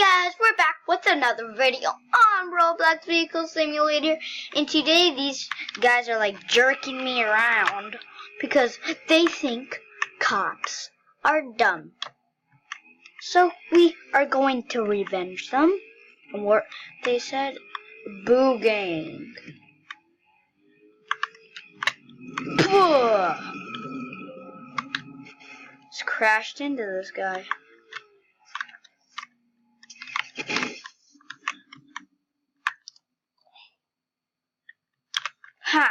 guys, we're back with another video on Roblox Vehicle Simulator, and today these guys are like jerking me around because they think cops are dumb. So we are going to revenge them. And what they said, boo gang. Just crashed into this guy. Ha!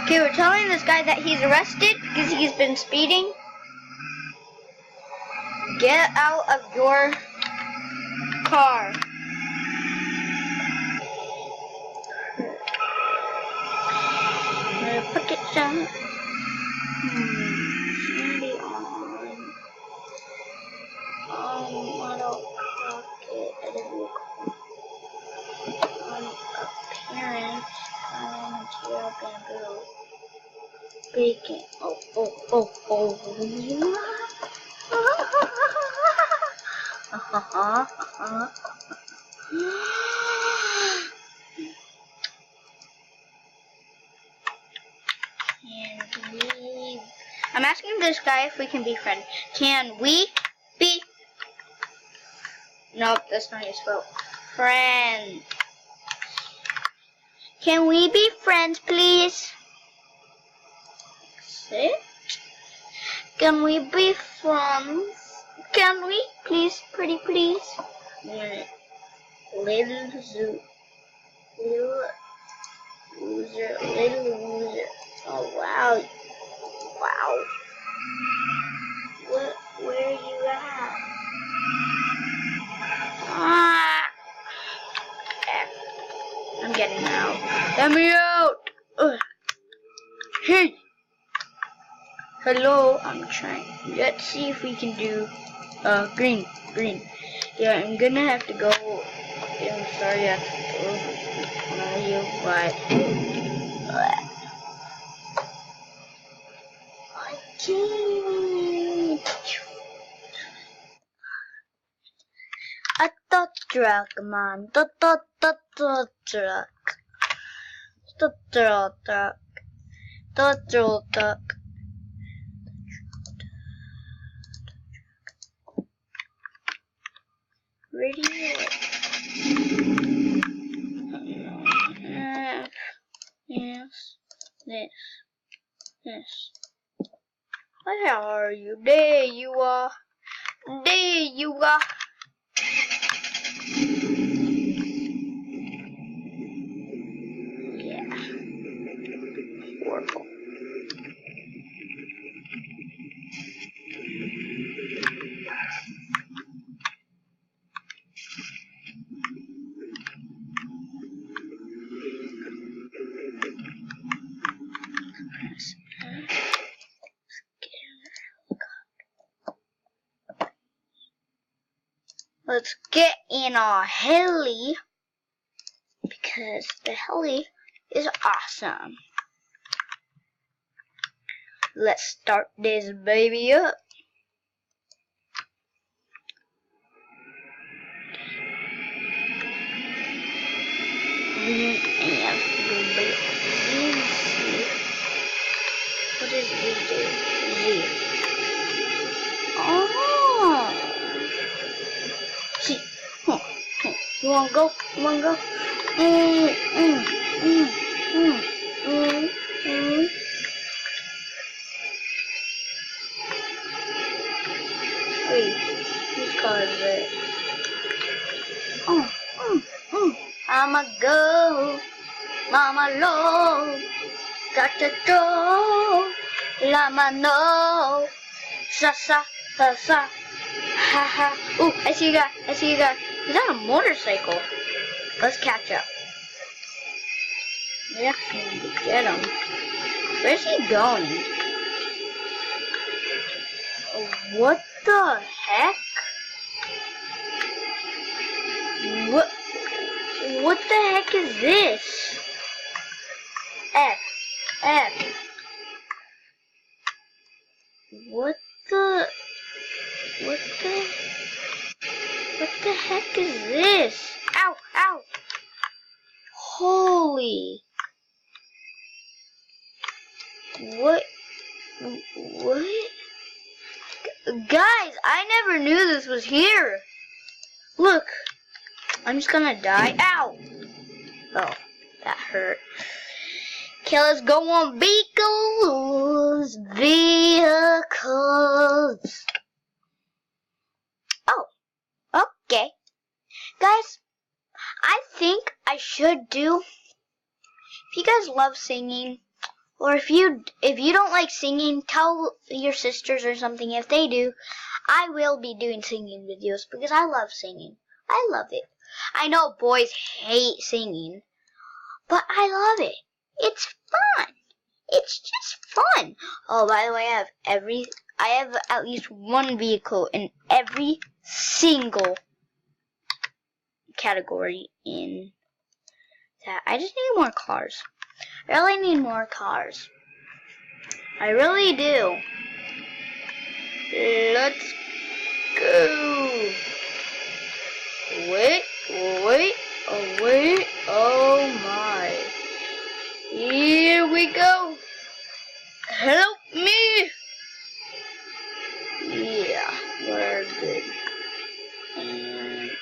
Okay, we're telling this guy that he's arrested because he's been speeding. Get out of your car. Pocket shot. Sandy on. Model pocket edible. Appearance. Material bamboo. Bacon. I'm asking this guy if we can be friends. Can we be? Nope, that's not his fault. Friends. Can we be friends, please? Sit. Can we be friends? Can we? Please, pretty please. Little zoo. Little loser. Little loser. Oh, wow. Wow. Where are you at? I'm getting out. Let me out. Ugh. Hey. Hello. I'm trying. Let's see if we can do green. Yeah, I'm gonna have to go. I'm sorry I have to tell you, but I can't. A tow truck, man. Tow truck. Tow truck. Radio. Yes. This. Where are you? There you are. There you are. Yeah. Horrible. Let's get in our heli because because the heli is awesome. Let's start this baby up. And what does V do? Z. Oh. See. You wanna go? You wanna go? Wait, whose car is it? I'ma go, mama low, got to go, lama no, sa sa sa sa, ha ha. Ooh, I see you guys, I see you guys. He's on a motorcycle. Let's catch up. We actually need to get him. Where's he going? What the heck? What the heck is this? F. What the heck is this? Ow. Holy. What? Guys, I never knew this was here. Look. I'm just gonna die. Ow! Oh, that hurt. Okay, let's go on vehicles. Oh, okay. Guys, I think I should do, if you guys love singing, or if you don't like singing, tell your sisters or something. If they do, I will be doing singing videos because I love singing. I love it. I know boys hate singing, but I love it. It's fun. It's just fun. Oh, by the way, I have at least one vehicle in every single category in that. I just need more cars. I really need more cars. I really do. Let's go. Wait, oh my. Here we go. Help me. Yeah, we're good. And is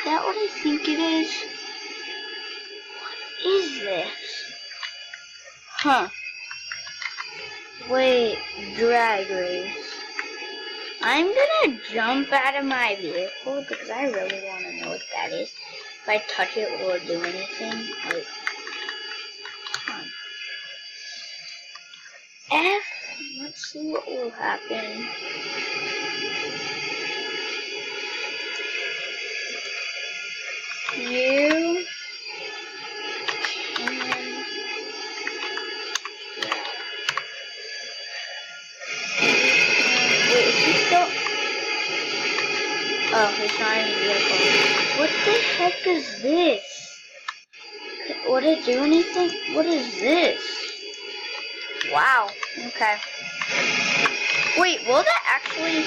that what I think it is? What is this? Huh. Wait, drag race. I'm gonna jump out of my vehicle because I really want to know what that is. If I touch it, will it do anything? Like, come on. F. Let's see what will happen. You can. Wait, is he still? Oh, he's not in the vehicle. What the heck is this? Would it do anything? What is this? Wow. Okay. Wait, will that actually?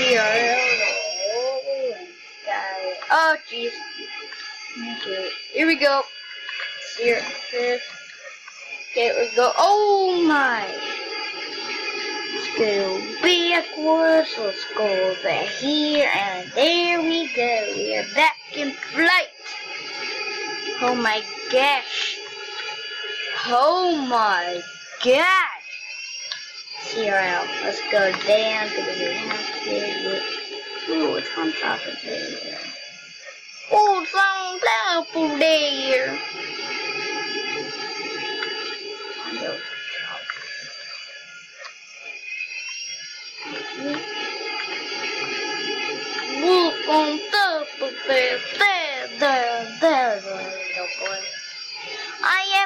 Yeah. Oh, jeez. Okay, here we go. Here, this. Okay, let's go. Oh my. Let's go backwards. Let's go over here, and there we go. We are back in flight. Oh my gosh. Oh my gosh. CRL. Let's go down because we have to get. Ooh, it's on top of there. Oh, it's on top of there.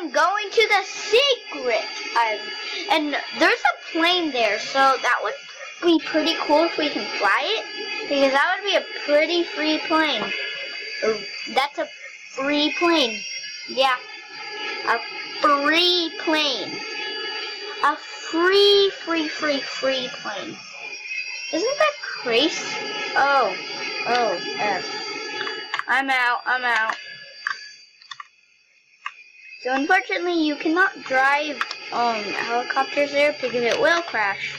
I'm going to the secret island. And there's a plane there, so that would be pretty cool if we can fly it. Because that would be a pretty free plane. That's a free plane. Yeah. A free plane. A free plane. Isn't that crazy? Oh, I'm out. So unfortunately, you cannot drive helicopters there because it will crash.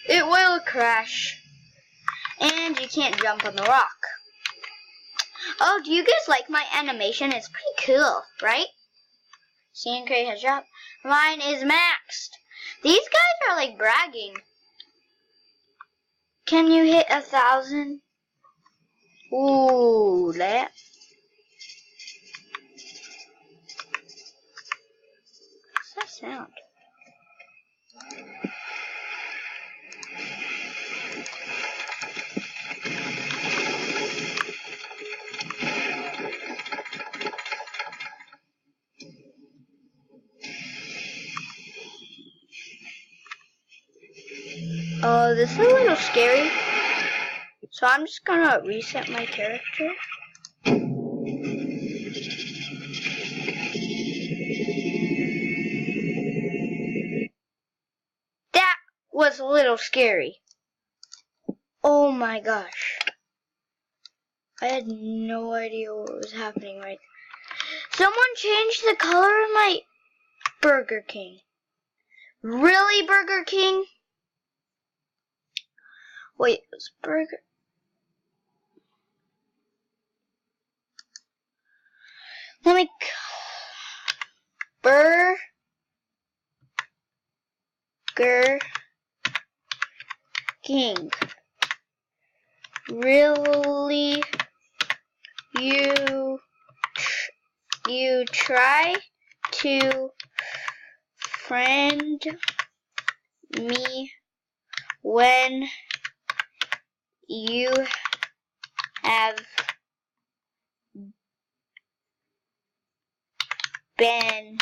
It will crash. And you can't jump on the rock. Oh, do you guys like my animation? It's pretty cool, right? Seeing Craig has dropped. Mine is maxed. These guys are like bragging. Can you hit 1,000? Ooh, that. What's that sound? Oh, this is a little scary. So I'm just gonna reset my character. That was a little scary. Oh my gosh. I had no idea what was happening right there. Someone changed the color of my Burger King. Really, Burger King? Wait, it's Burger... Let me... Burger King. Really? You try to friend me when you have been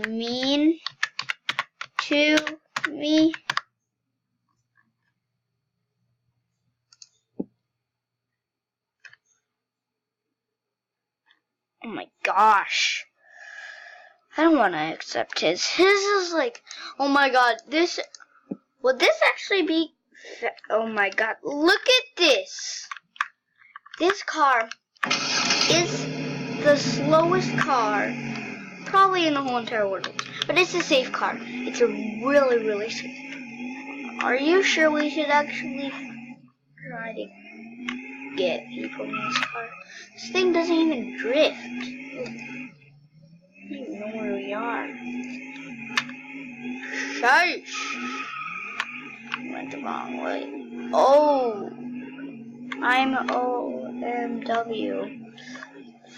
mean to me? Oh my gosh. I don't want to accept his. His is like, oh my god, this, would this actually be, oh my god, look at this. This car is the slowest car probably in the whole entire world. But it's a safe car. It's a really safe. Are you sure we should actually try to get people in this car? This thing doesn't even drift. I don't even know where we are. Shush! Went the wrong way. Oh! I'm OMW.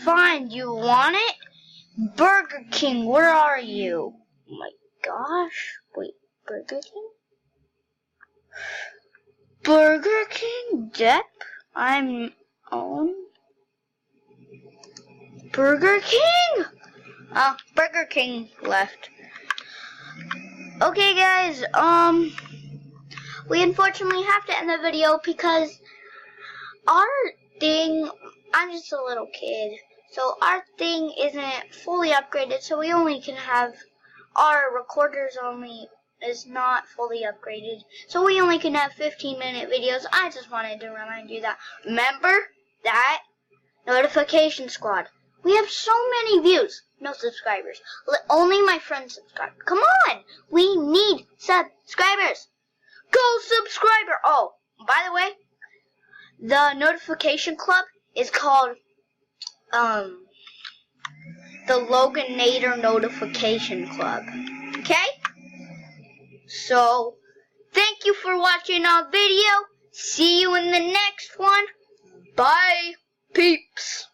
Fine, you want it? Burger King, where are you? Oh my gosh. Wait, Burger King? Burger King? Depp? I'm on Burger King? Oh, Burger King left. Okay guys, we unfortunately have to end the video because our thing, I'm just a little kid, so our thing isn't fully upgraded, so we only can have, our recorders only is not fully upgraded, so we only can have 15-minute videos. I just wanted to remind you that. Remember that notification squad. We have so many views, no subscribers. Only my friends subscribe. Come on, we need subscribers. Go subscriber. Oh, by the way, the notification club is called the Loganator Notification Club. Okay? So, thank you for watching our video. See you in the next one. Bye, peeps.